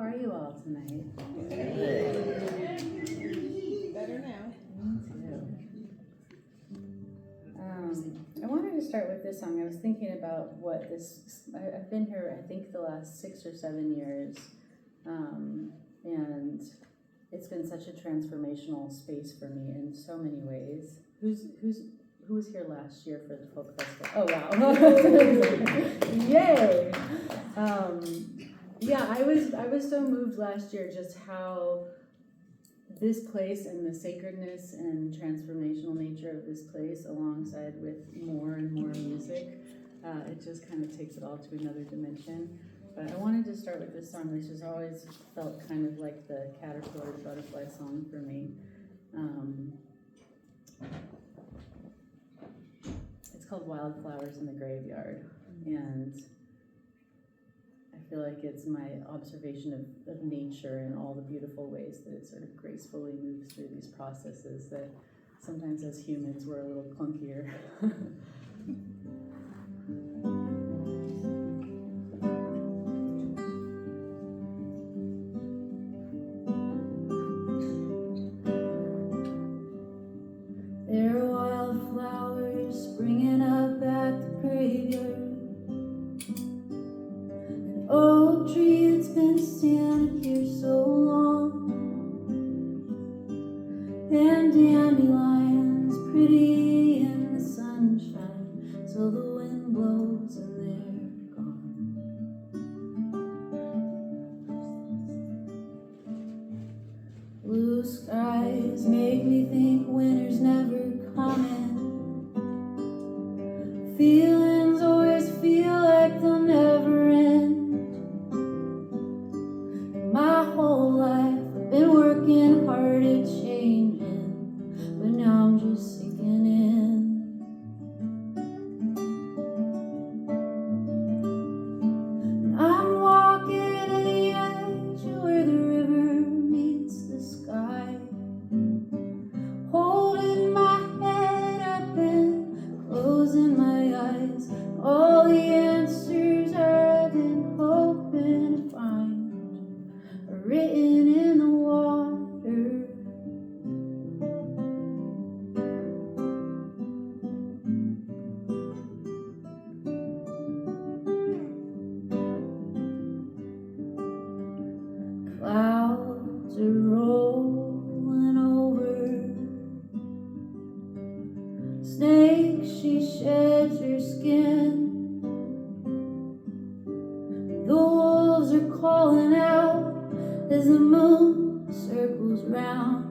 are you all tonight? Better now. Me too. I wanted to start with this song. I was thinking about what this. I've been here, I think, the last 6 or 7 years, and it's been such a transformational space for me in so many ways. Who was here last year for the folk festival? Oh wow! Yay! Yeah, I was so moved last year just how this place and the sacredness and transformational nature of this place, alongside with more and more music, it just kind of takes it all to another dimension. But I wanted to start with this song, which has always felt kind of like the caterpillar to butterfly song for me. It's called Wildflowers in the Graveyard, and I feel like it's my observation of nature and all the beautiful ways that it sort of gracefully moves through these processes that sometimes as humans we're a little clunkier. There are wildflowers springing up at the graveyard. Oak tree that's been standing here so long, and dandelions pretty in the sunshine, so the wind blows and they're gone. Blue skies make me think winter's never coming. Feelings always feel like they'll never end. My whole life I've been working hard at changing, but now I'm just sinking in. And I'm walking to the edge where the river meets the sky, holding my head up and closing my eyes. All the answers I've been hoping to find are written in the water. Clouds are rolling over. Snake, she sheds her skin. The wolves are calling out as the moon circles round,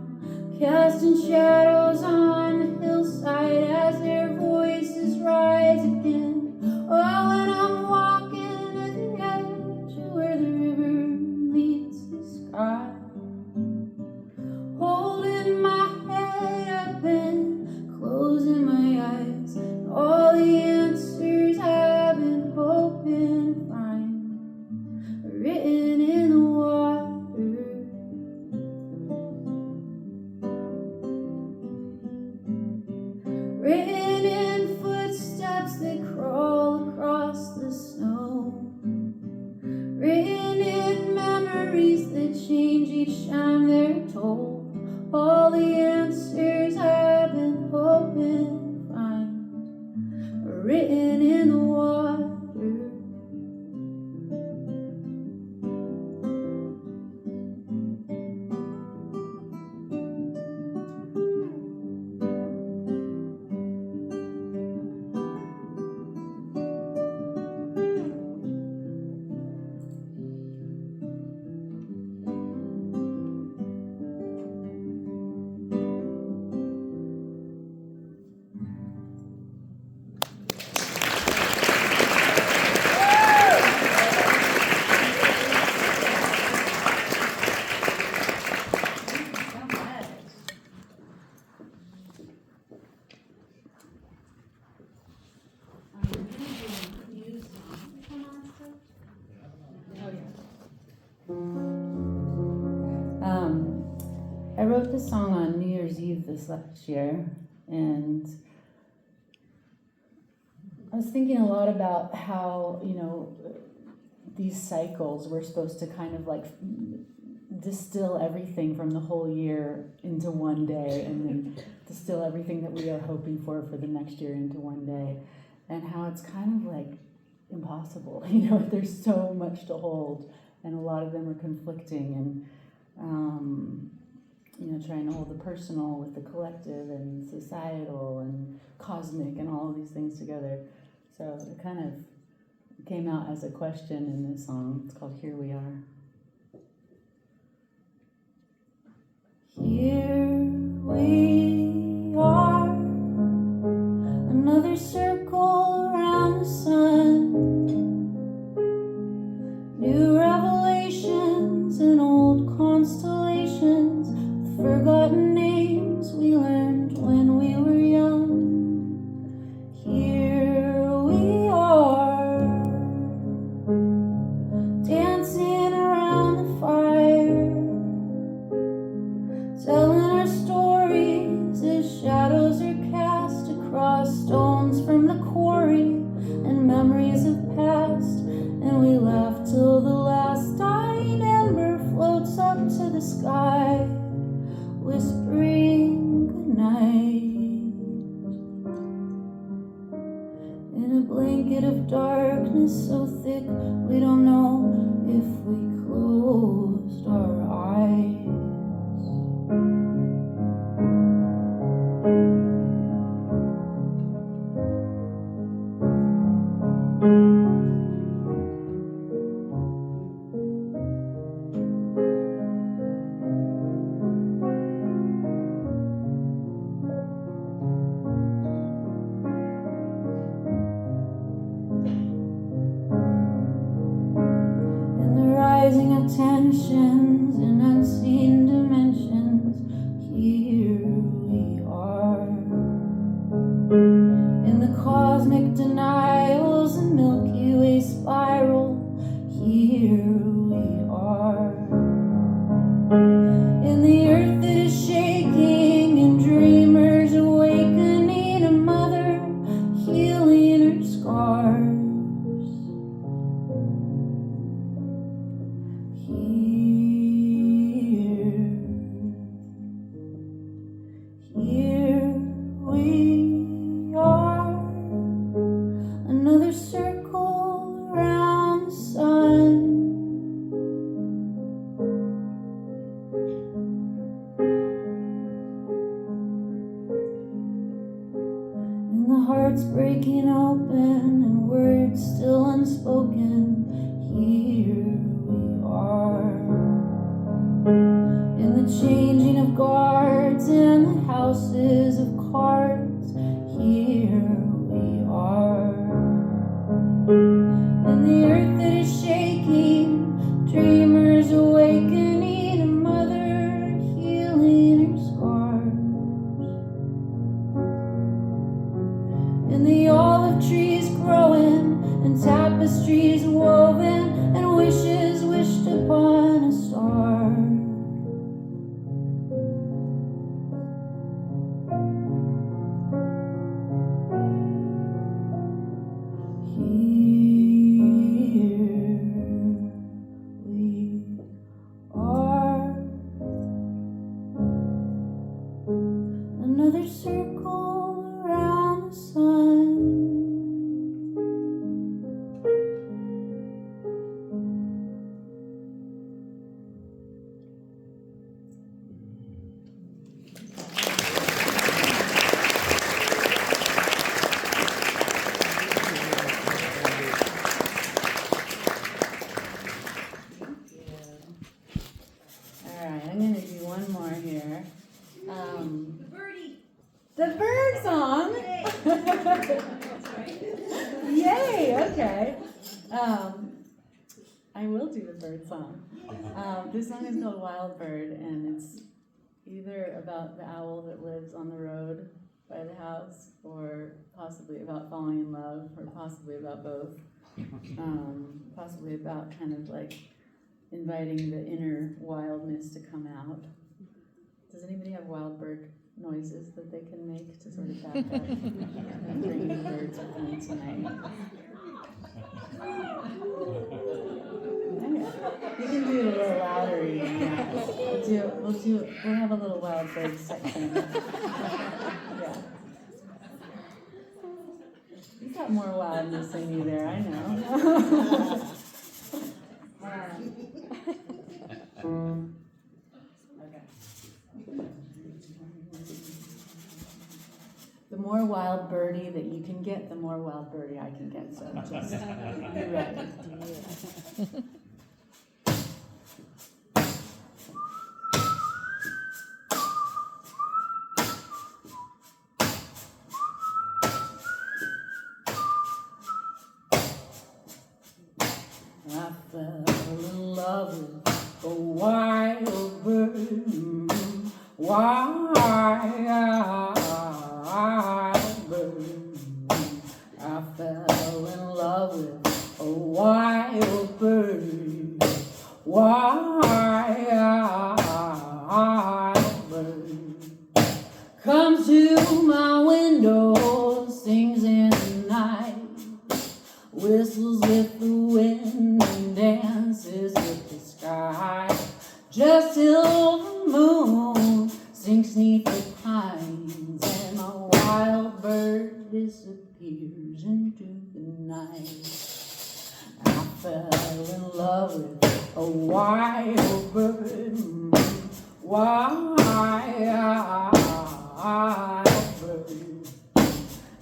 casting shadows on the hillside as their voices rise again. Oh, and I'm walking at the edge where the river meets the sky, holding my head up and closing my eyes. All the answers I've been hoping to find are written in the water. Written in footsteps that crawl across the snow, written in memories that change each time they're told. All the answers I've been hoping to find are written in the water. I wrote this song on New Year's Eve this last year, and I was thinking a lot about how, these cycles, we're supposed to kind of like distill everything from the whole year into one day, and then distill everything that we are hoping for the next year into one day, and how it's kind of like impossible. There's so much to hold, and a lot of them are conflicting, and trying to hold the personal with the collective and societal and cosmic and all of these things together. So it kind of came out as a question in this song. It's called Here We Are. Here we are, another circle around the sun, new revelations and old constellations, with forgotten names we learned when we were young. Here we are, dancing around the fire, telling our stories as shadows are cast across stones from the quarry and memories of past. And we laugh till the last dying ember floats up to the sky, whispering goodnight. In a blanket of darkness so thick we don't know if we closed our eyes. Tensions in unseen dimensions, here we are. In the cosmic denials and Milky Way spiral, here we are. In the earth that is shaking and dreamers awakening, a mother healing her scars. Here we are, another circle around the sun, and the heart's breaking open and words still unspoken. Here we are, in the changing of guards and the houses of cards. Here we are, in the earth that is shaking, dreamers awakening, a mother healing her scars. In the olive trees growing and tapestries woven and wishes wished upon a star. Another circle around the sun. Alright, I'm gonna do one more here. The bird song! Yay, okay. I will do the bird song. This song is called Wild Bird, and it's either about the owl that lives on the road by the house, or possibly about falling in love, or possibly about both. Possibly about kind of like inviting the inner wildness to come out. Does anybody have wild bird noises that they can make to sort of back up and bring the birds with me tonight? You can do it a little louder even. Yeah. We'll have a little wild bird section. Yeah. You got more wildness in you there, I know. Okay. The more wild birdie that you can get, the more wild birdie I can get. So just be ready. I fell in love with a wild bird, wild bird. I fell in love with a wild bird, wild bird. Comes to my window, sings in the night, whistles with the wind and dances with the sky, just till the moon sinks 'neath the pines and a wild bird disappears into the night. I fell in love with a wild bird, wild bird.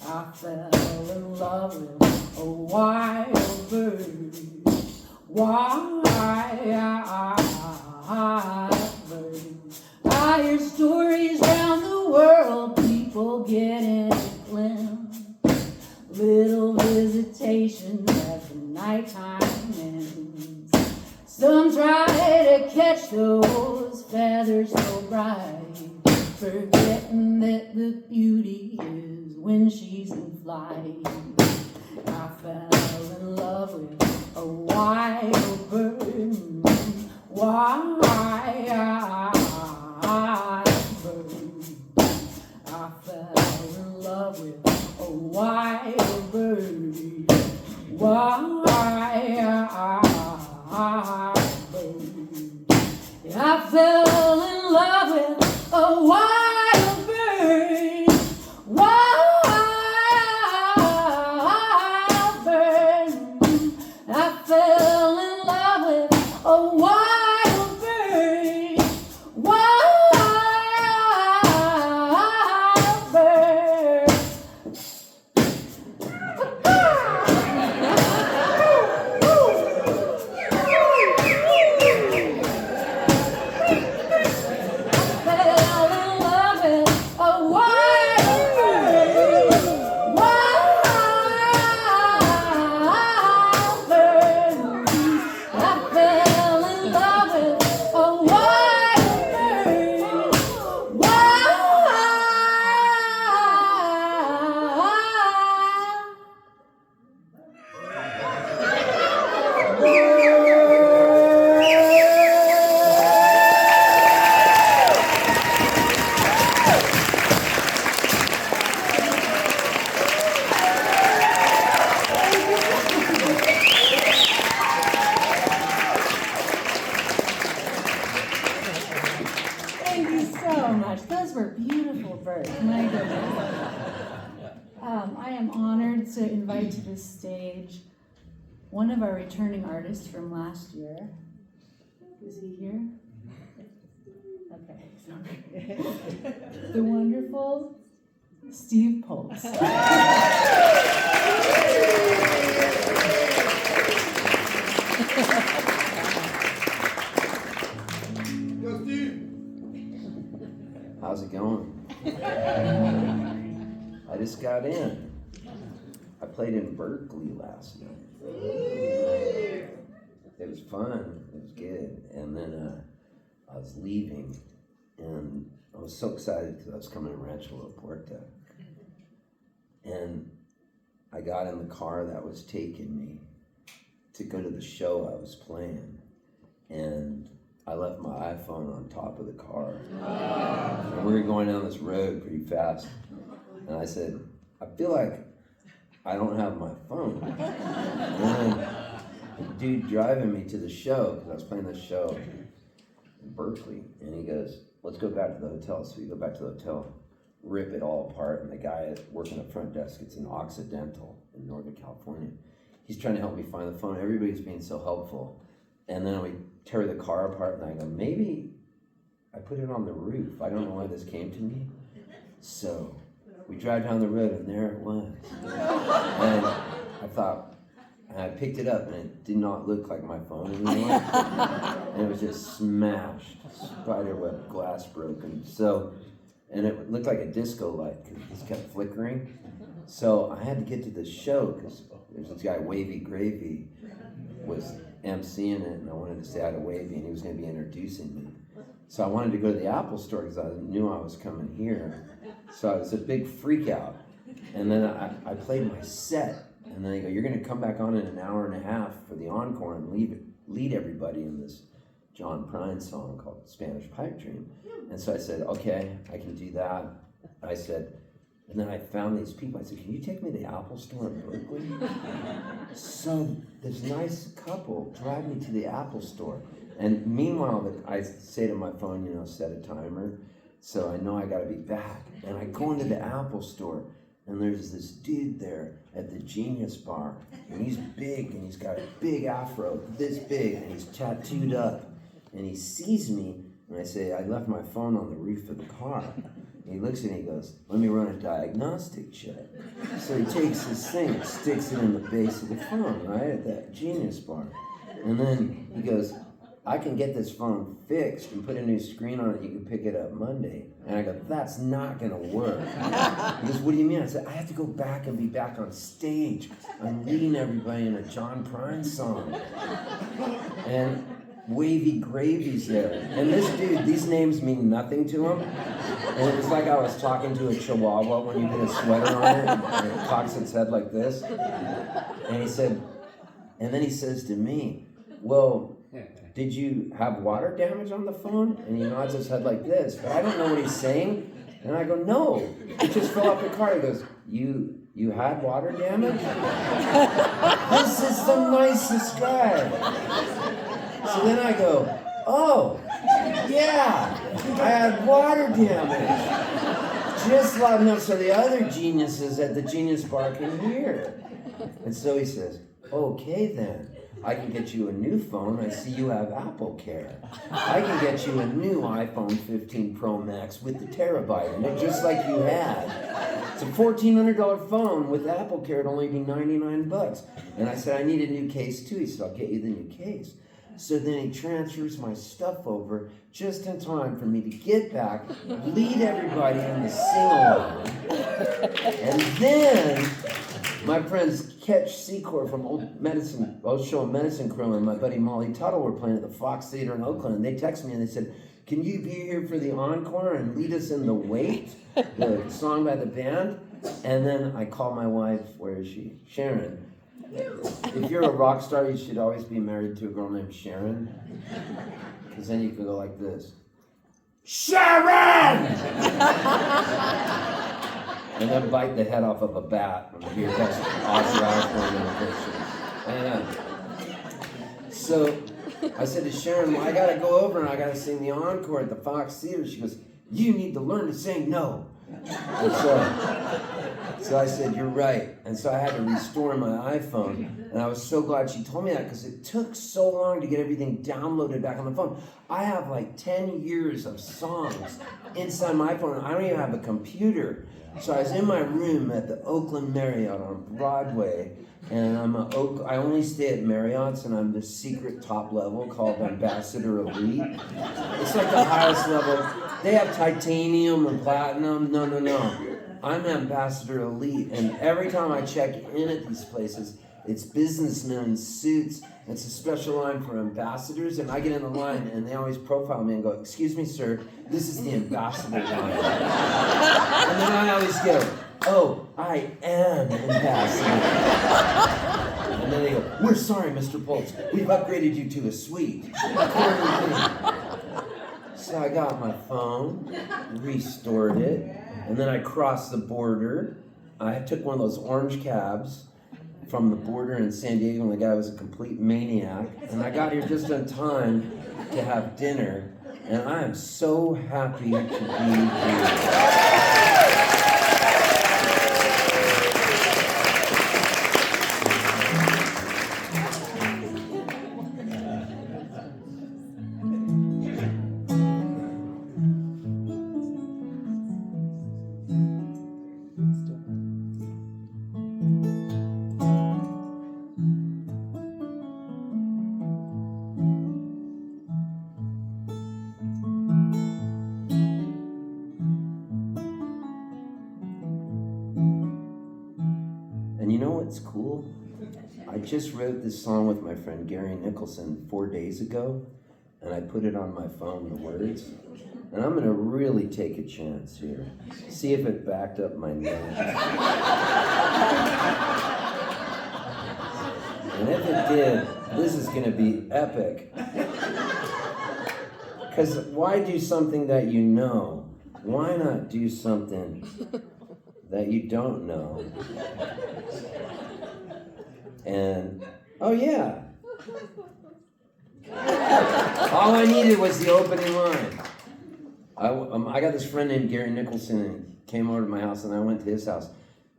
I fell in love with a wild bird, wild bird. I hear stories round the world, people getting a glimpse, little visitations at the nighttime ends. Some try to catch those feathers so bright, forgetting that the beauty is when she's in flight. I fell in love with a wild bird, wild bird. I fell in love with a wild bird, wild bird. I fell in love with a wild bird, wild bird. I fell in love with a wild bird, wild bird. I am honored to invite to this stage one of our returning artists from last year. Is he here? Okay, sorry. The wonderful Steve Poltz. Go, Steve! How's it going? I just got in. I played in Berkeley last night. It was fun. It was good. And then I was leaving, and I was so excited because I was coming to Rancho la Puerta. And I got in the car that was taking me to go to the show I was playing. And I left my iPhone on top of the car. And we were going down this road pretty fast. And I said, I feel like I don't have my phone. And then dude driving me to the show, because I was playing this show in Berkeley, and he goes, let's go back to the hotel. So we go back to the hotel, rip it all apart, and the guy working the front desk, it's in Occidental in Northern California. He's trying to help me find the phone. Everybody's being so helpful. And then we tear the car apart, and I go, maybe I put it on the roof. I don't know why this came to me. So we drive down the road, and there it was. And I thought, and I picked it up, and it did not look like my phone anymore. And it was just smashed, spiderweb glass broken. So, and it looked like a disco light because it just kept flickering. So I had to get to the show because there's this guy, Wavy Gravy, was emceeing it, and I wanted to say hi to Wavy, and he was going to be introducing me. So I wanted to go to the Apple store because I knew I was coming here. So it was a big freak out. And then I played my set, and then they go, you're going to come back on in an hour and a half for the encore and lead everybody in this John Prine song called Spanish Pipe Dream. And so I said, okay, I can do that. I said, and then I found these people. I said, can you take me to the Apple store in Berkeley? So this nice couple drive me to the Apple store. And meanwhile, I say to my phone, set a timer. So I know I got to be back. And I go into the Apple store, and there's this dude there at the Genius Bar. And he's big, and he's got a big afro, this big, and he's tattooed up. And he sees me, and I say, I left my phone on the roof of the car. And he looks at me and he goes, let me run a diagnostic check. So he takes this thing and sticks it in the base of the phone, right, at that Genius Bar. And then he goes, I can get this phone fixed and put a new screen on it. You can pick it up Monday. And I go, that's not going to work. He goes, what do you mean? I said, I have to go back and be back on stage. I'm leading everybody in a John Prine song. And Wavy Gravy's there. And this dude, these names mean nothing to him. And it was like I was talking to a chihuahua when you put a sweater on it and it cocks its head like this. And he said, and then he says to me, well, did you have water damage on the phone? And he nods his head like this, but I don't know what he's saying. And I go, no, it just fell off the car. He goes, you had water damage? This is the nicest guy. So then I go, oh, yeah, I had water damage. Just loud enough so the other geniuses at the Genius Bar can hear. And so he says, okay then. I can get you a new phone. I see you have Apple Care. I can get you a new iPhone 15 Pro Max with the terabyte in it, just like you had. It's a $1,400 phone with Apple Care. It'd only be $99. And I said, I need a new case too. He said, I'll get you the new case. So then he transfers my stuff over just in time for me to get back, lead everybody in the sing-along. And then my friends Ketch Secor from Old Show Medicine Crew and my buddy Molly Tuttle were playing at the Fox Theater in Oakland, and they texted me and they said, can you be here for the encore and lead us in The Wait, the song by the band? And then I called my wife, where is she? Sharon. If you're a rock star, you should always be married to a girl named Sharon, because then you can go like this. Sharon! And then bite the head off of a bat when you hear that's Ozzy Osbourne imitation. So I said to Sharon, well, I got to go over and I got to sing the encore at the Fox Theater. She goes, you need to learn to say no. And so I said, you're right. And so I had to restore my iPhone. And I was so glad she told me that because it took so long to get everything downloaded back on the phone. I have like 10 years of songs inside my phone. I don't even have a computer. So I was in my room at the Oakland Marriott on Broadway. And I only stay at Marriott's, and I'm the secret top level called Ambassador Elite. It's like the highest level. They have titanium and platinum. No. I'm Ambassador Elite, and every time I check in at these places, it's businessmen in suits. It's a special line for ambassadors, and I get in the line, and they always profile me and go, excuse me, sir, this is the ambassador line. And then I always go, oh, I am ambassador. And then they go, we're sorry, Mr. Poltz. We've upgraded you to a suite. So I got my phone, restored it, and then I crossed the border. I took one of those orange cabs, from the border in San Diego, and the guy was a complete maniac. And I got here just in time to have dinner, and I am so happy to be here. And you know what's cool? I just wrote this song with my friend Gary Nicholson 4 days ago, and I put it on my phone, the words. And I'm gonna really take a chance here. See if it backed up my name. And if it did, this is gonna be epic. Because why do something that you know? Why not do something that you don't know? And, oh yeah. All I needed was the opening line. I got this friend named Gary Nicholson, and he came over to my house, and I went to his house,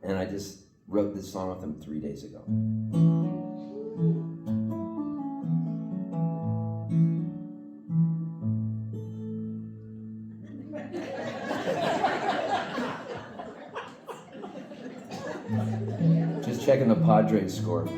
and I just wrote this song with him 3 days ago. Just checking the Padres score.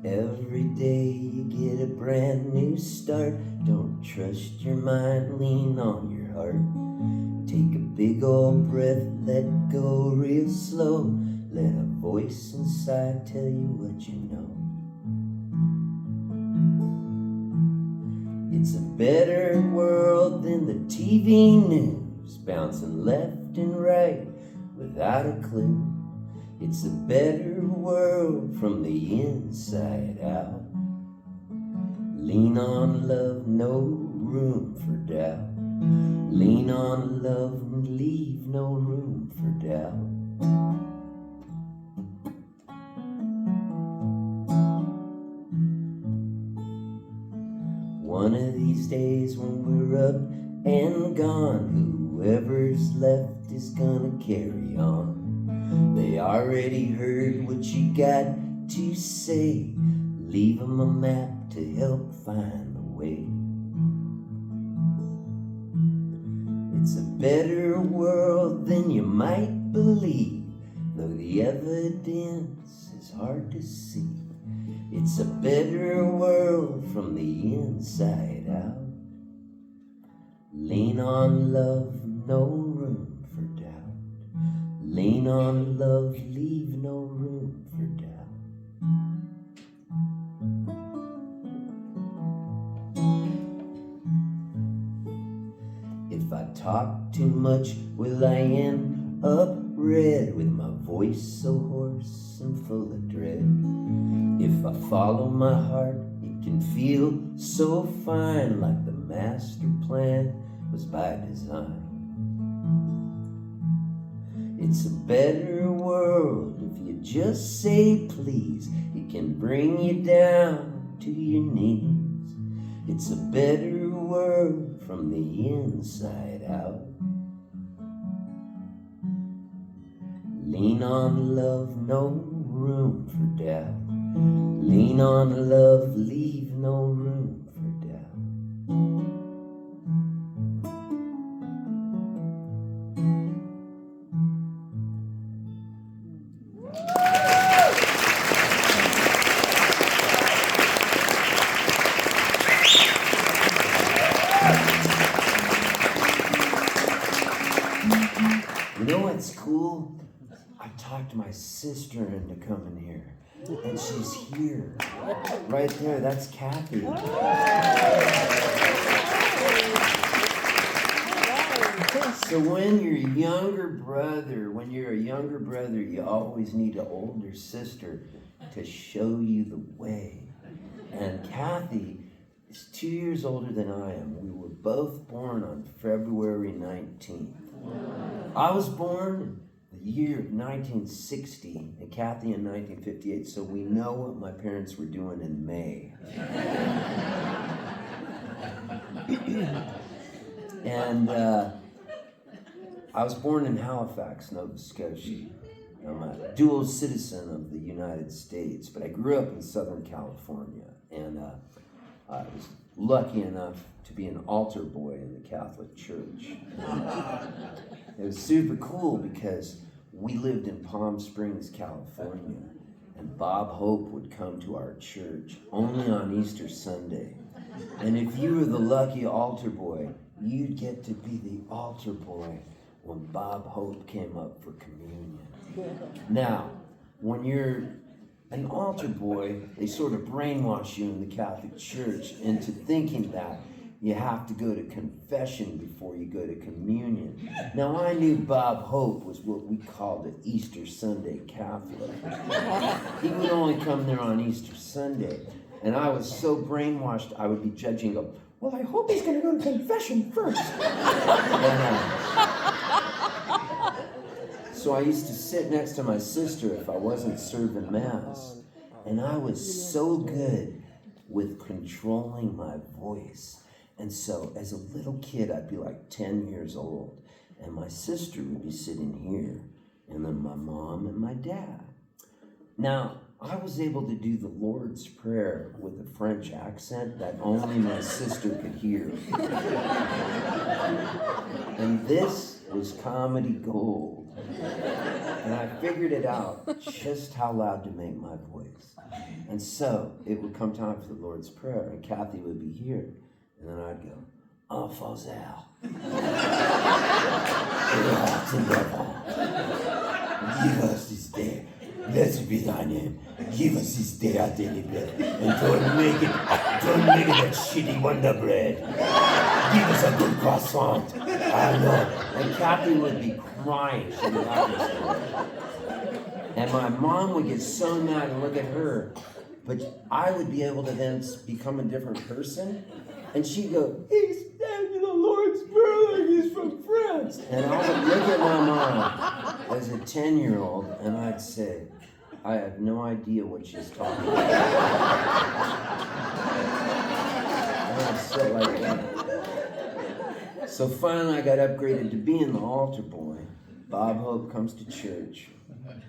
Every day you get a brand new start. Don't trust your mind, lean on your heart. Take a big old breath, let go real slow. Let a voice inside tell you what you know. It's a better world than the TV news, bouncing left and right without a clue. It's a better world from the inside out. Lean on love, no room for doubt. Lean on love and leave no room for doubt. One of these days when we're up and gone, whoever's left is gonna carry on. They already heard what you got to say. Leave 'em a map to help find the way. It's a better world than you might believe, though the evidence is hard to see. It's a better world from the inside out. Lean on love, no room for doubt. Lean on love, leave no room for doubt. If I talk too much, will I end up red with my voice so hoarse and full of dread? If I follow my heart, it can feel so fine, like the master plan was by design. It's a better world if you just say please. It can bring you down to your knees. It's a better world from the inside out. Lean on love, no room for doubt. Lean on love, leave no room for doubt. You know what's cool? I talked my sister into coming here. And she's here, right there. That's Kathy. So when you're a younger brother, you always need an older sister to show you the way. And Kathy is 2 years older than I am. We were both born on February 19th. I was born in the year of 1960 and Kathy in 1958, so we know what my parents were doing in May. And I was born in Halifax, Nova Scotia. I'm a dual citizen of the United States, but I grew up in Southern California, and I was lucky enough to be an altar boy in the Catholic Church. It was super cool because we lived in Palm Springs, California, and Bob Hope would come to our church only on Easter Sunday. And if you were the lucky altar boy, you'd get to be the altar boy when Bob Hope came up for communion. Now, when you're an altar boy, they sort of brainwash you in the Catholic Church into thinking that you have to go to confession before you go to communion. Now, I knew Bob Hope was what we called an Easter Sunday Catholic. He would only come there on Easter Sunday. And I was so brainwashed, I would be judging him. Well, I hope he's going to go to confession first. So I used to sit next to my sister if I wasn't serving Mass. And I was so good with controlling my voice. And so as a little kid, I'd be like 10 years old. And my sister would be sitting here. And then my mom and my dad. Now, I was able to do the Lord's Prayer with a French accent that only my sister could hear. And this was comedy gold. And I figured it out just how loud to make my voice. And so it would come time for the Lord's Prayer, and Kathy would be here. And then I'd go, "En faisant. Give us this day. Blessed be thy name. Give us this day our daily bread. And don't make it that shitty Wonder Bread. Give us a good croissant. I know." And Kathy would be crying. She would and my mom would get so mad and look at her. But I would be able to then become a different person. And she'd go, "He's standing the Lord's Prayer like he's from France." And I would look at my mom as a 10-year-old and I'd say, "I have no idea what she's talking about." And I'd sit like that. So finally I got upgraded to being the altar boy. Bob Hope comes to church.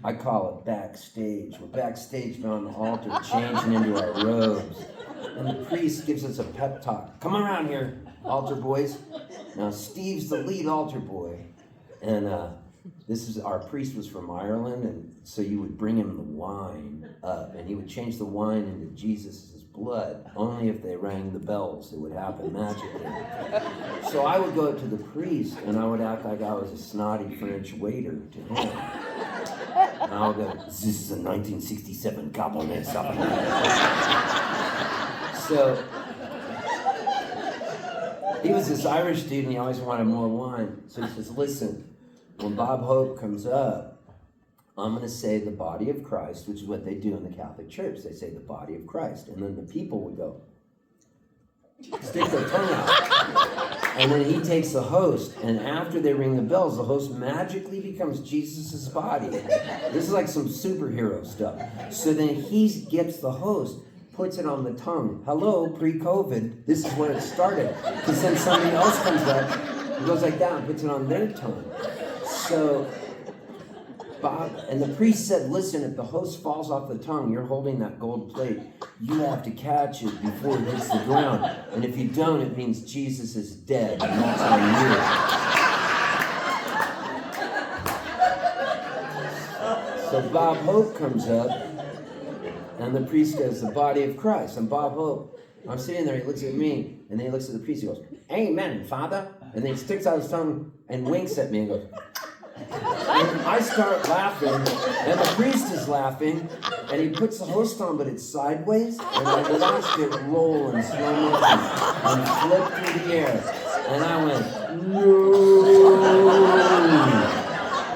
I call it backstage. We're backstage on the altar changing into our robes. And the priest gives us a pep talk. "Come around here, altar boys." Now Steve's the lead altar boy. And our priest was from Ireland, and so you would bring him the wine up, and he would change the wine into Jesus' blood. Only if they rang the bells, it would happen magically. So I would go up to the priest, and I would act like I was a snotty French waiter to him. And I would go, "This is a 1967 Cabernet Sauvignon." So he was this Irish dude, and he always wanted more wine. So he says, "Listen, when Bob Hope comes up, I'm going to say the body of Christ," which is what they do in the Catholic Church. They say the body of Christ. And then the people would go, stick their tongue out. And then he takes the host. And after they ring the bells, the host magically becomes Jesus' body. This is like some superhero stuff. So then he gets the host, puts it on the tongue. Hello, pre-COVID, this is where it started. Because then somebody else comes up, and goes like that and puts it on their tongue. So Bob, and the priest said, "Listen, if the host falls off the tongue, you're holding that gold plate. You have to catch it before it hits the ground. And if you don't, it means Jesus is dead, and that's on you." So Bob Hope comes up, and the priest goes, "The body of Christ." And Bob Hope, I'm sitting there, he looks at me, and then he looks at the priest, he goes, "Amen, Father." And then he sticks out his tongue and winks at me and goes, and I start laughing, and the priest is laughing, and he puts the host on, but it's sideways, and I watched it roll in slow motion and flip through the air, and I went, "No!"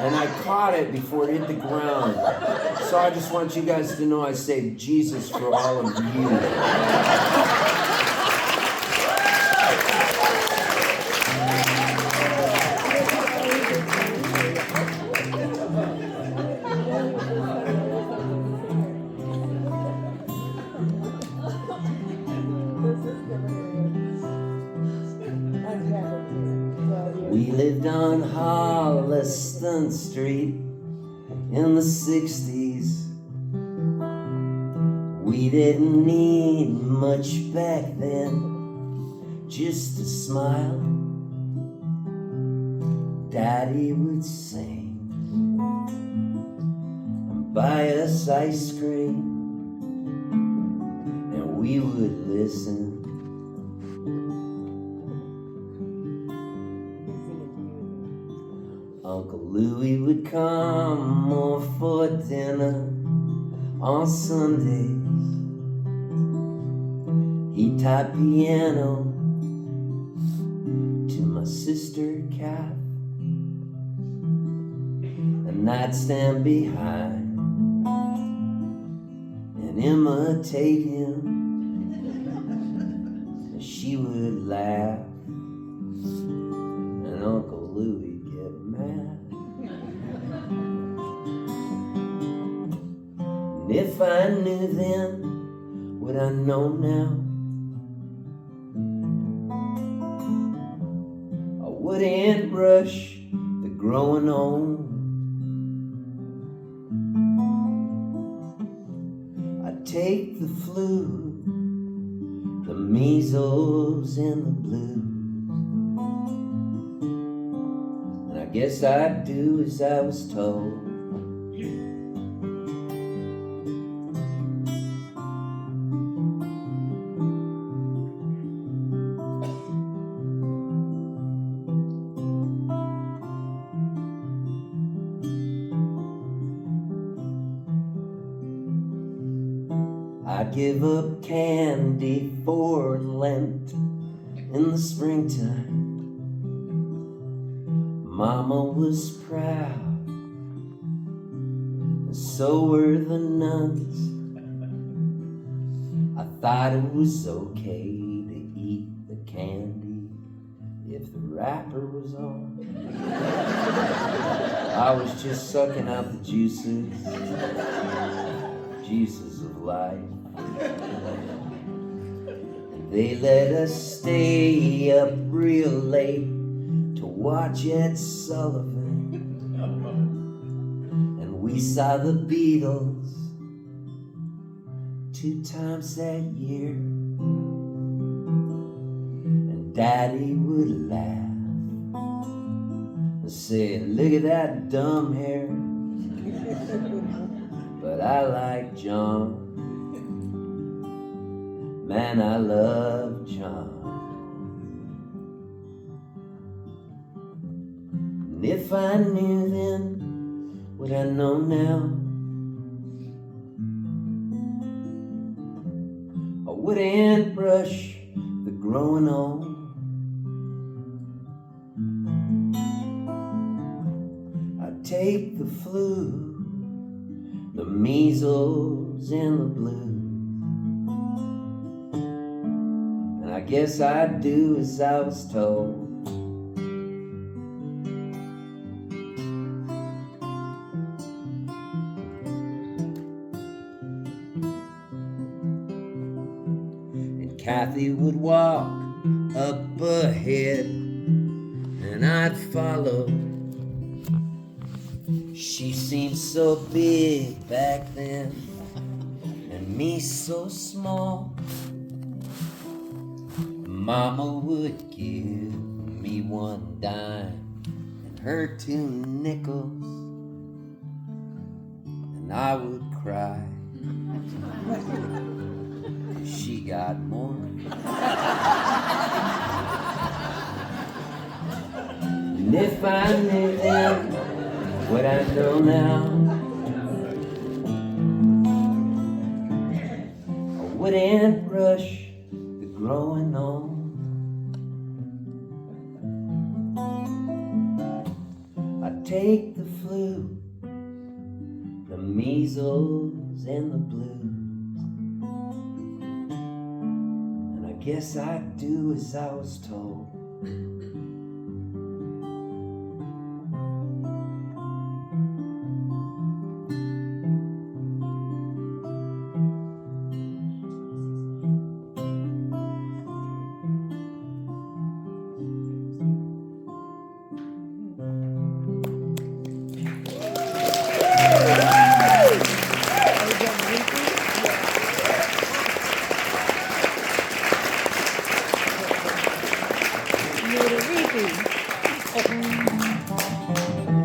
And and I caught it before it hit the ground. So I just want you guys to know I saved Jesus for all of you. We lived on Holliston Street in the 60s. We didn't need much back then, just a smile. Daddy would sing and buy us ice cream, and we would listen. Uncle Louie would come over for dinner on Sundays. He taught piano to my sister Kath, and I'd stand behind and imitate him, and she would laugh, and Uncle Louie get mad. And if I knew then what I know now, I wouldn't rush the growing old. I'd take the flu, the measles and the blues, and I guess I'd do as I was told. I'd give up candy for Lent in the springtime. Mama was proud, and so were the nuns. I thought it was okay to eat the candy if the wrapper was on. I was just sucking out the juices of life. They let us stay up real late to watch Ed Sullivan, and we saw the Beatles 2 times that year, and Daddy would laugh and say, look at that dumb hair, but I like John. Man, I love John. And if I knew then what I know now, I wouldn't rush the growing old. I'd take the flu, the measles and the blues, I guess I'd do as I was told. And Kathy would walk up ahead, and I'd follow. She seemed so big back then, and me so small. Mama would give me 1 dime and her 2 nickels, and I would cry. She got more. And if I knew then what I know now, I wouldn't rush the growing on. take the flu, the measles and the blues, and I guess I'd do as I was told.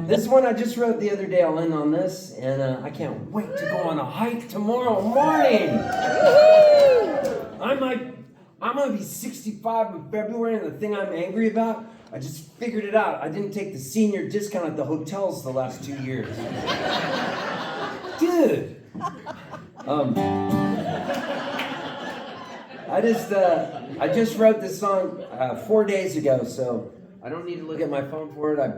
This one I just wrote the other day. I'll end on this, and I can't wait to go on a hike tomorrow morning. I'm gonna be 65 in February, and the thing I'm angry about, I just figured it out. I didn't take the senior discount at the hotels the last 2 years. Dude. I just wrote this song 4 days ago, so I don't need to look at my phone for it. I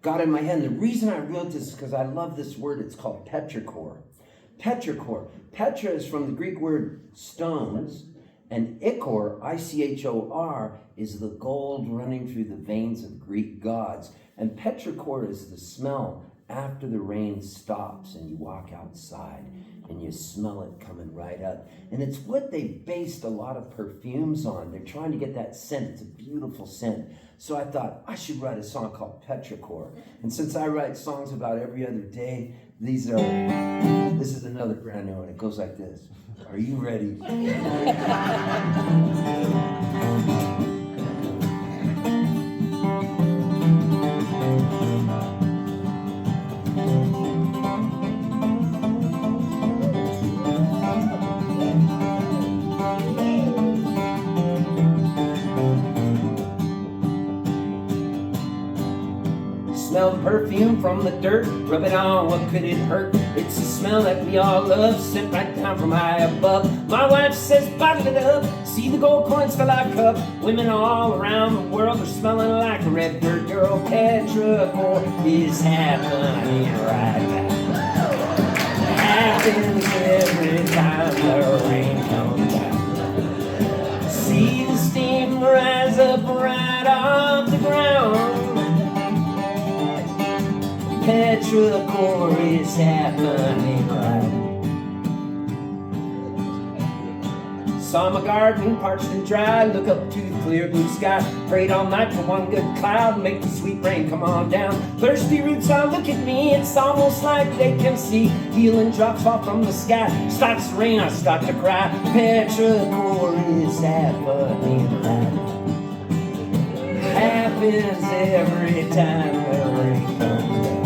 got it in my head. And the reason I wrote this is because I love this word. It's called petrichor. Petrichor. Petra is from the Greek word stones, and ichor, I-C-H-O-R, is the gold running through the veins of Greek gods. And petrichor is the smell after the rain stops and you walk outside and you smell it coming right up. And it's what they based a lot of perfumes on. They're trying to get that scent. It's a beautiful scent. So I thought I should write a song called Petrichor. And since I write songs about every other day, this is another brand new one. It goes like this. Are you ready? Smell perfume from the dirt, rub it on, what could it hurt? It's a smell that we all love, sent right down from high above. My wife says bottle it up, see the gold coins fill our cup. Women all around the world are smelling like a red dirt girl. Petrichor is happening right now. Happens every time the rain comes down. See the steam rise up right off the ground. Petrichor is happening right. Saw my garden parched and dry, look up to the clear blue sky. Prayed all night for one good cloud, make the sweet rain come on down. Thirsty roots all look at me, it's almost like they can see. Healing drops fall from the sky, starts to rain, I start to cry. Petrichor is happening right. Happens every time the rain comes down.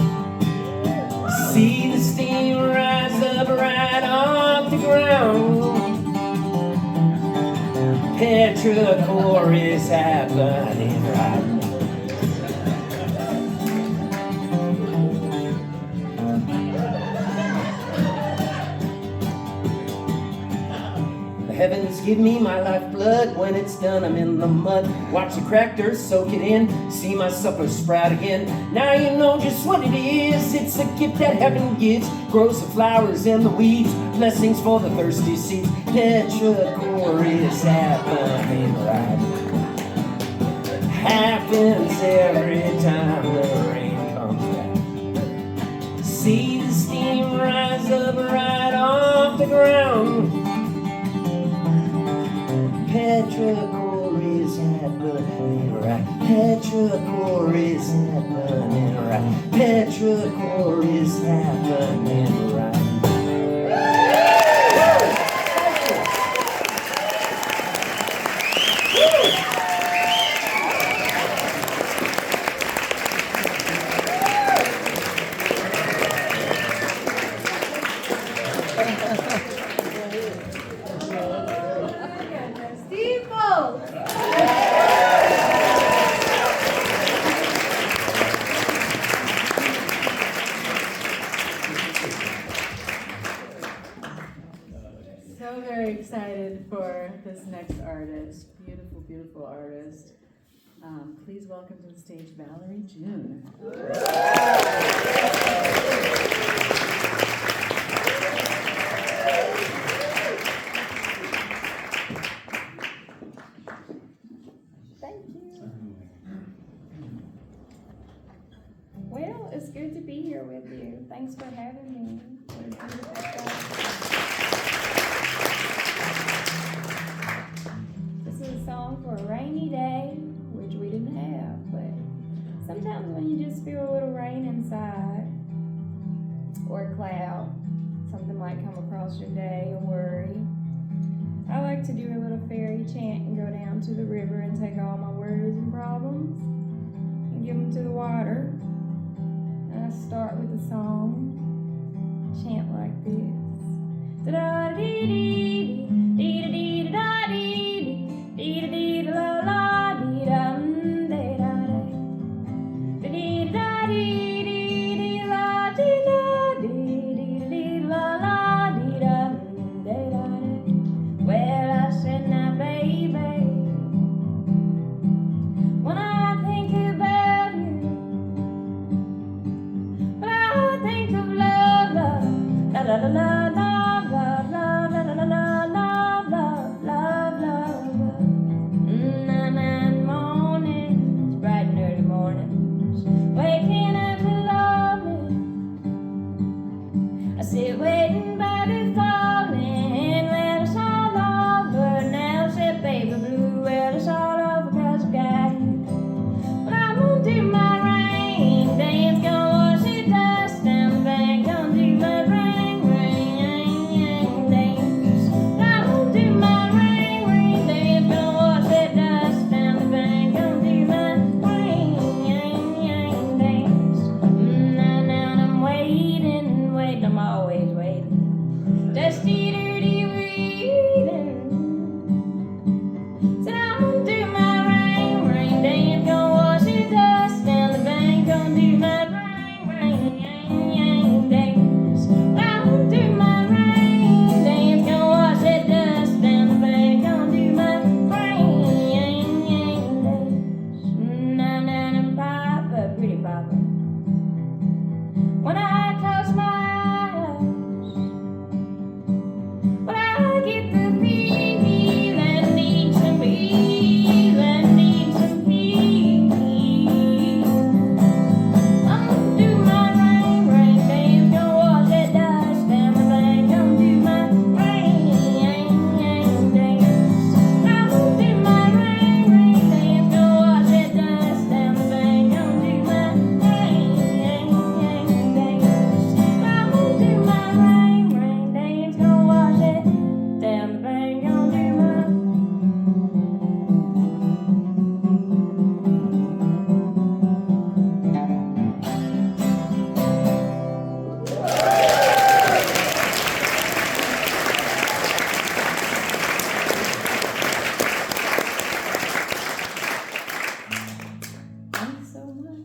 See the steam rise up right off the ground. Petrichor is happening right now. The heavens give me my lifeblood. When it's done, I'm in the mud. Watch the cracked earth soak it in. See my supper sprout again. Now you know just what it is. It's a gift that heaven gives. Grows the flowers and the weeds. Blessings for the thirsty seeds. Petrichor is happening right. Happens every time the rain comes down. See the steam rise up right off the ground. Petrichor is happening right. Petrichor is happening right. Petrichor is happening right. So very excited for this next artist. Beautiful, beautiful artist. Please welcome to the stage Valerie June. Thank you. Well, it's good to be here with you. Thanks for having me. What a beautiful day. This is a song for a rainy day, which we didn't have, but sometimes when you just feel a little rain inside, or a cloud, something might come across your day, a worry. I like to do a little fairy chant and go down to the river and take all my worries and problems and give them to the water. And I start with a song, chant like this. Da-da-dee-dee, dee-da-dee-da-dee, dee-da-dee-da-la-la-dee-dum, dee-da-dee. Dee-dee-da-dee-dee-dee-la-dee-da-dee-dee-la-la-dee-dum, dee-da-dee. Well, I said now, baby, when I think about you, when I think of love, love, la la la la, love, love, love, la la la la, love, love, love, love, love. Nine mornings, bright and early mornings, waking up to lovely. I sit waiting by the falling, well, it's all over now. Said baby blue, well, it's all over 'cause I got you. But I'm gonna do my rain dance, gonna wash the dust down the bank, gonna do my rain dance. But I'm gonna do my rain dance, gonna wash the dust down the bank, gonna do my rain dance. Now I'm waiting, I'm always waiting. Dusty, dirty waiting. Said I'm gonna do my rain dance, gonna wash the dust down the bank, gonna do my rain dance. I'm gonna do my rain dance, gonna wash the dust down the bank, gonna do my rain dance. Now, Papa, pretty Papa. When I close my eyes, when I get the feeling, need some healing, need some peace. I'm gonna do my rain dance, gonna wash that dust down the bank, gonna do my rain dance. I'm gonna do my rain dance, gonna wash that dust down the bank, gonna do my rain dance. I'm gonna do my rain dance, gonna wash it down the bank, gonna do my. Thanks so much.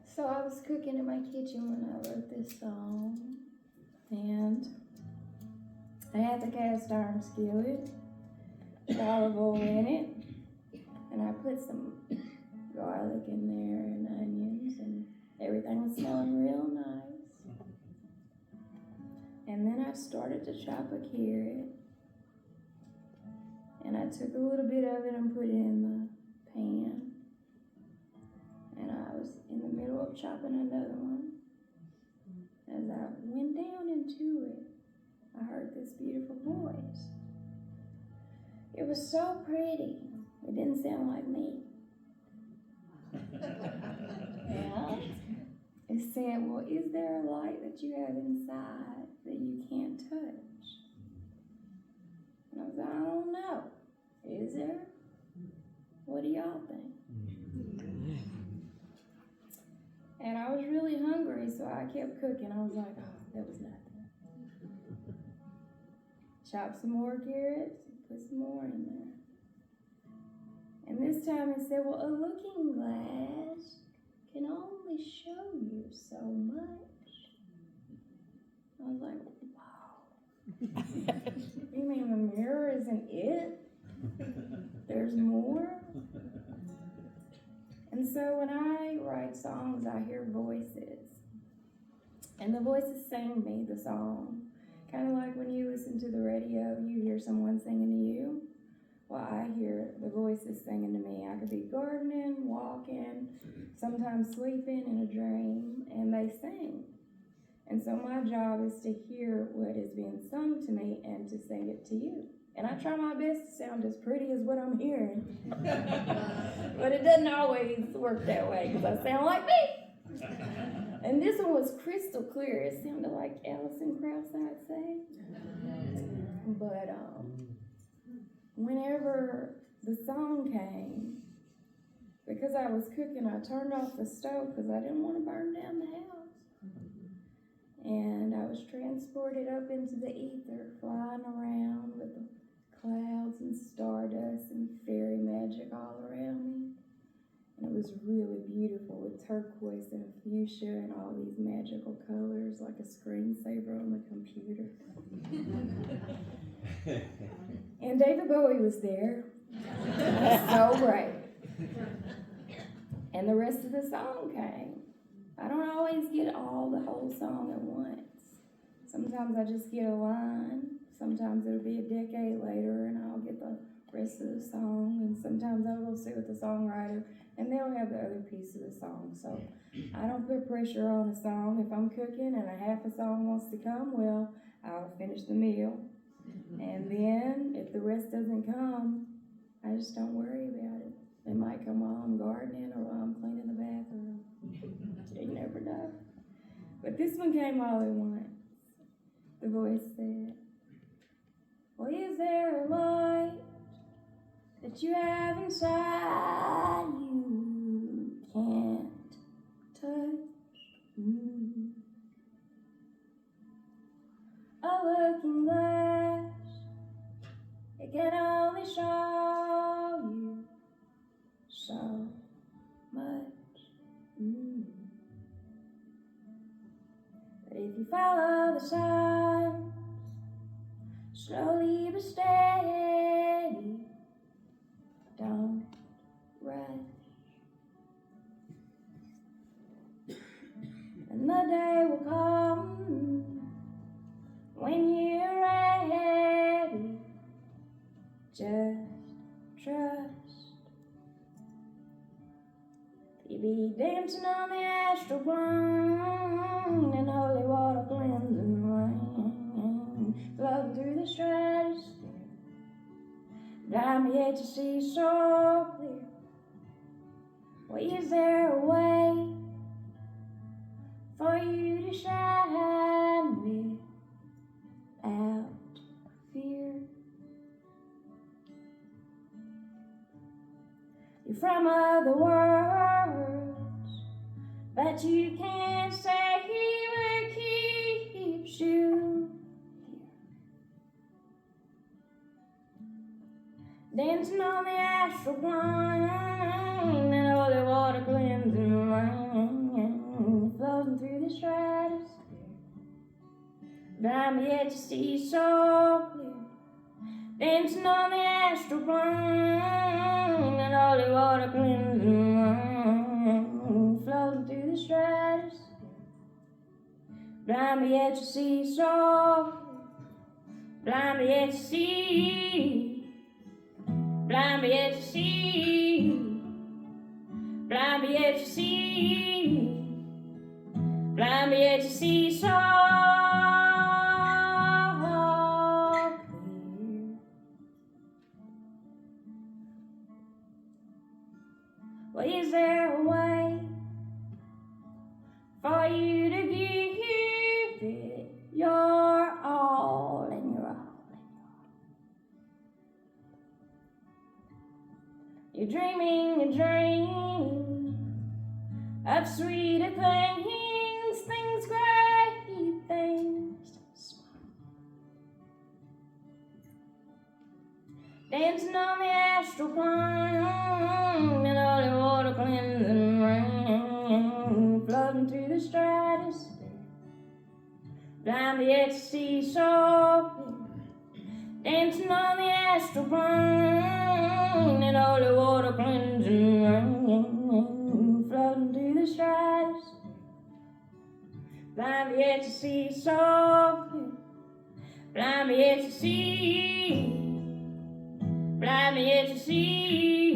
So I was cooking in my kitchen when I wrote this song, and I had the cast iron skillet with olive oil in it, and I put some garlic in there and onions, and everything was smelling real nice. And then I started to chop a carrot, and I took a little bit of it and put it in the pan. And I was in the middle of chopping another one. As I went down into it, I heard this beautiful voice. It was so pretty. It didn't sound like me. Yeah. It said, well, is there a light that you have inside that you can't touch? And I was like, I don't know. Is there? What do y'all think? And I was really hungry, so I kept cooking. I was like, oh, that was nothing. Chop some more carrots, put some more in there. And this time it said, well, a looking glass can only show you so much. I was like, wow. You mean the mirror isn't it? There's more? And so when I write songs, I hear voices. And the voices sing me the song. Kind of like when you listen to the radio, you hear someone singing to you. Well, I hear the voices singing to me. I could be gardening, walking, sometimes sleeping in a dream, and they sing. And so my job is to hear what is being sung to me and to sing it to you. And I try my best to sound as pretty as what I'm hearing. But it doesn't always work that way because I sound like me. And this one was crystal clear. It sounded like Alison Krauss, I'd say. But whenever the song came, because I was cooking, I turned off the stove because I didn't want to burn down the house. And I was transported up into the ether, flying around with the clouds and stardust and fairy magic all around me. And it was really beautiful with turquoise and fuchsia and all these magical colors like a screensaver on the computer. And David Bowie was there. It was so great. And the rest of the song came. I don't always get the whole song at once. Sometimes I just get a line. Sometimes it'll be a decade later and I'll get the rest of the song. And sometimes I'll go sit with the songwriter and they'll have the other piece of the song. So I don't put pressure on a song. If I'm cooking and a half a song wants to come, well, I'll finish the meal. And then if the rest doesn't come, I just don't worry about it. It might come while I'm gardening or while I'm cleaning the bathroom. You never know. But this one came all at once. The voice said, well, is there a light that you have inside you can't touch? A looking glass, it can only show you so much. But if you follow the signs, slowly but steady, don't rush. And the day will come when you're ready, just trust. You be dancing on the astral plane in holy water cleansing rain, floating through the stratosphere. Blind me yet to see so clear. Well, is there a way for you to shine without fear? You're from other worlds, but you can't say what keeps you here. Dancing on the astral plane and holy water cleansing rain, floating through the stratosphere. Blind me yet to see so clear. Dancing on the astral plane and holy water cleansing rain, floating through the stratosphere. Blind me yet to see so clear. Blind me yet to see. Blind me yet to see. Blind me yet to see. Blind me yet to see so clear. Well, is there a way for you to give it your all and your all? You're dreaming a dream of sweeter things, things great, things small. Dancing on the astral plane and holy water cleansing rain, floating through the stratosphere. Blind me yet to see so clear. Dancing on the astral plane and holy water cleansing rain, out into the skies. Fly me at the sea softly. Fly me at the sea. Fly me at the sea.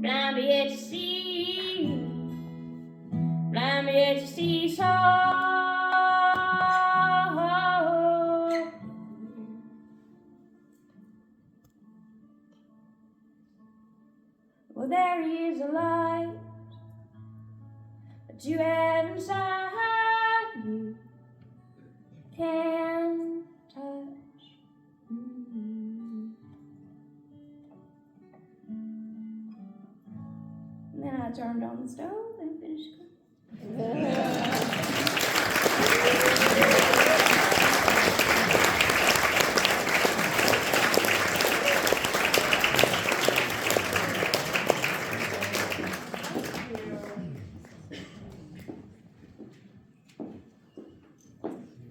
Fly me at the sea. Fly me at the sea softly. Well, there is a light that you have inside you can touch. And then I turned on the stove and finished cooking.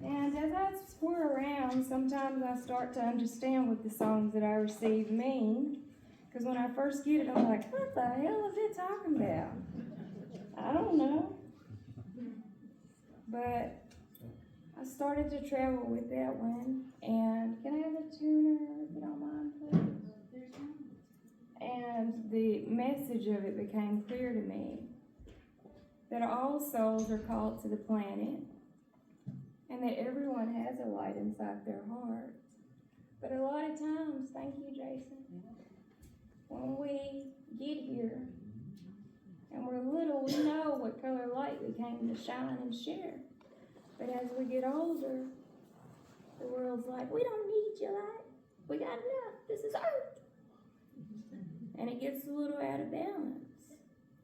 And as I explore around, sometimes I start to understand what the songs that I receive mean. Because when I first get it, I'm like, what the hell is it talking about? I don't know. But I started to travel with that one. And can I have a tuner, if you don't mind, please? And the message of it became clear to me that all souls are called to the planet and that everyone has a light inside their heart. But a lot of times, thank you, Jason, when we get here and we're little, we know what color light we came to shine and share. But as we get older, the world's like, we don't need your light. We got enough. This is Earth. And it gets a little out of balance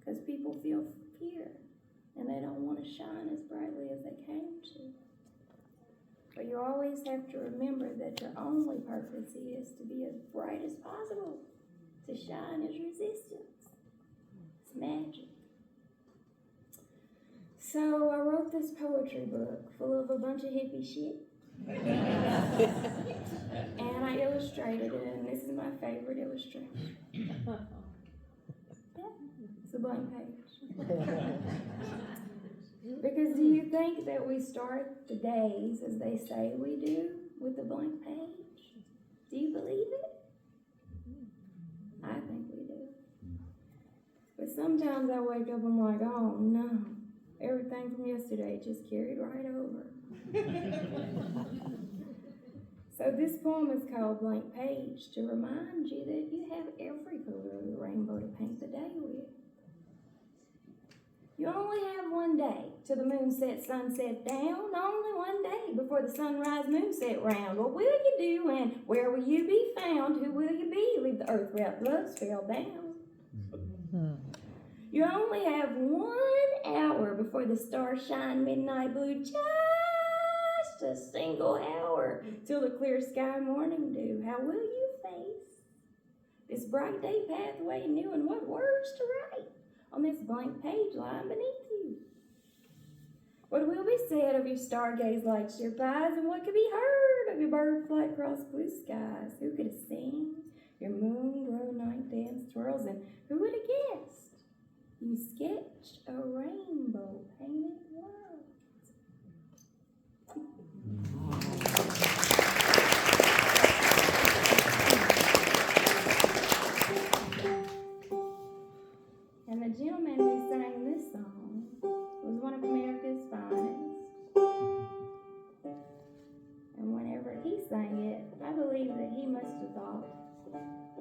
because people feel fear and they don't want to shine as brightly as they came to. But you always have to remember that your only purpose is to be as bright as possible. To shine is resistance. It's magic. So I wrote this poetry book full of a bunch of hippie shit. And I illustrated it, and this is my favorite illustration. Yeah, it's a blank page. Because do you think that we start the days as they say we do with a blank page? Do you believe it? I think we do. But sometimes I wake up and I'm like, oh no, everything from yesterday just carried right over. So this poem is called Blank Page to remind you that you have every color of the rainbow to paint the day with. You only have one day till the moonset, sunset down. Only one day before the sunrise, moonset round. What will you do and where will you be found? Who will you be? Leave the earth without love spellbound. You only have 1 hour before the stars shine midnight blue. Just a single hour till the clear sky morning dew. How will you face this bright day pathway new and what words to write on this blank page lying beneath you? What will be said of your stargaze lights, your pies, and what could be heard of your bird flight across blue skies? Who could have seen your moon glow night dance twirls, and who would have guessed you sketched a rainbow painted world? And the gentleman who sang this song was one of America's finest. And whenever he sang it, I believe that he must have thought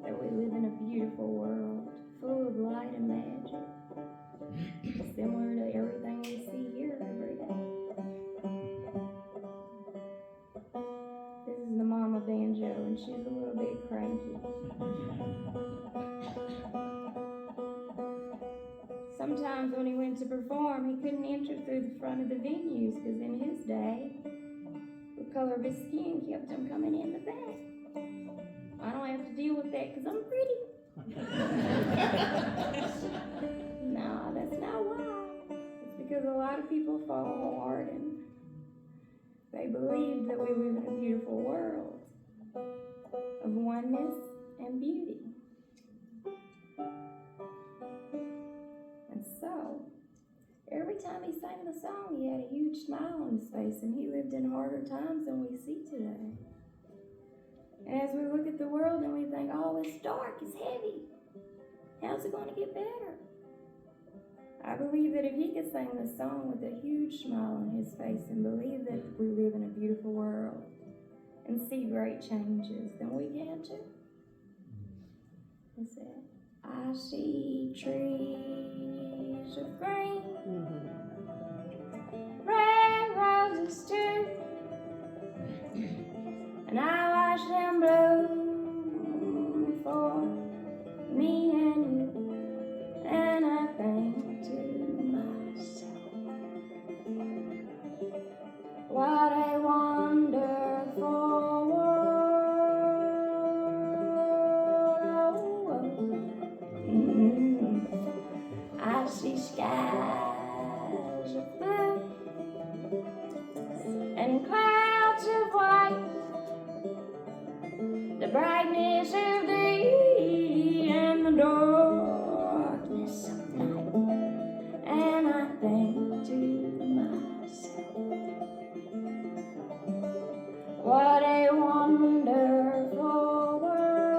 that we live in a beautiful world, full of light and magic, similar to everything we see here every day. This is the mama banjo, and she's a little bit cranky. Sometimes when he went to perform, he couldn't enter through the front of the venues because in his day, the color of his skin kept him coming in the back. I don't have to deal with that because I'm pretty. No, that's not why. It's because a lot of people fall hard and they believe that we live in a beautiful world of oneness and beauty. And every time he sang the song, he had a huge smile on his face, and he lived in harder times than we see today. And as we look at the world and we think, oh, it's dark, it's heavy, how's it going to get better? I believe that if he could sing this song with a huge smile on his face and believe that we live in a beautiful world and see great changes, then we can too. He said, I see trees of green, red roses too, and I watch them bloom for me and you, and I think to myself, what a wonderful world. I see skies of blue and clouds of white, the brightness of day and the darkness of night, and I think to myself, what a wonderful world.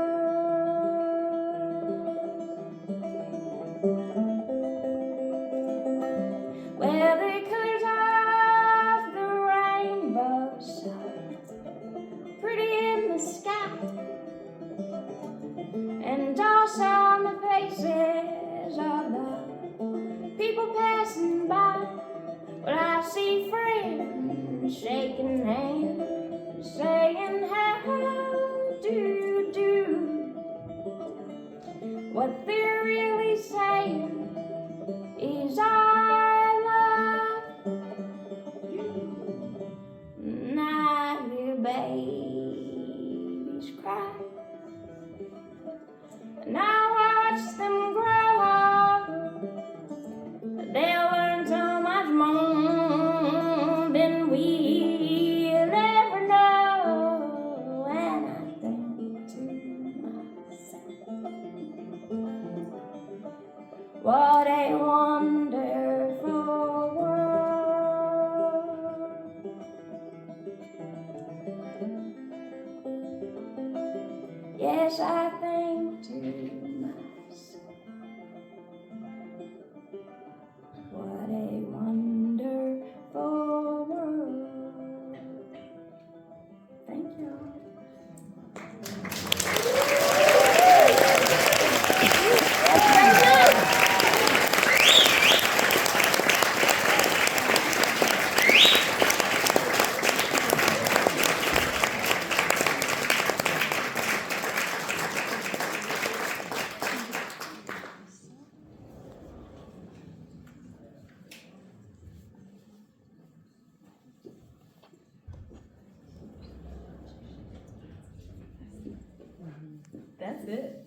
Well, the colors of the rainbow so pretty in the sky, and also on the faces of the people passing by. Well, I see friends shaking hands, saying how do you do. What they're really saying is I love you. And I hear babies cry, and I watch them grow up. They'll learn so much more than we'll ever know. And I think to myself, what a wonderful world. Yes, I think to myself, what a wonderful world. Thank you. That's it.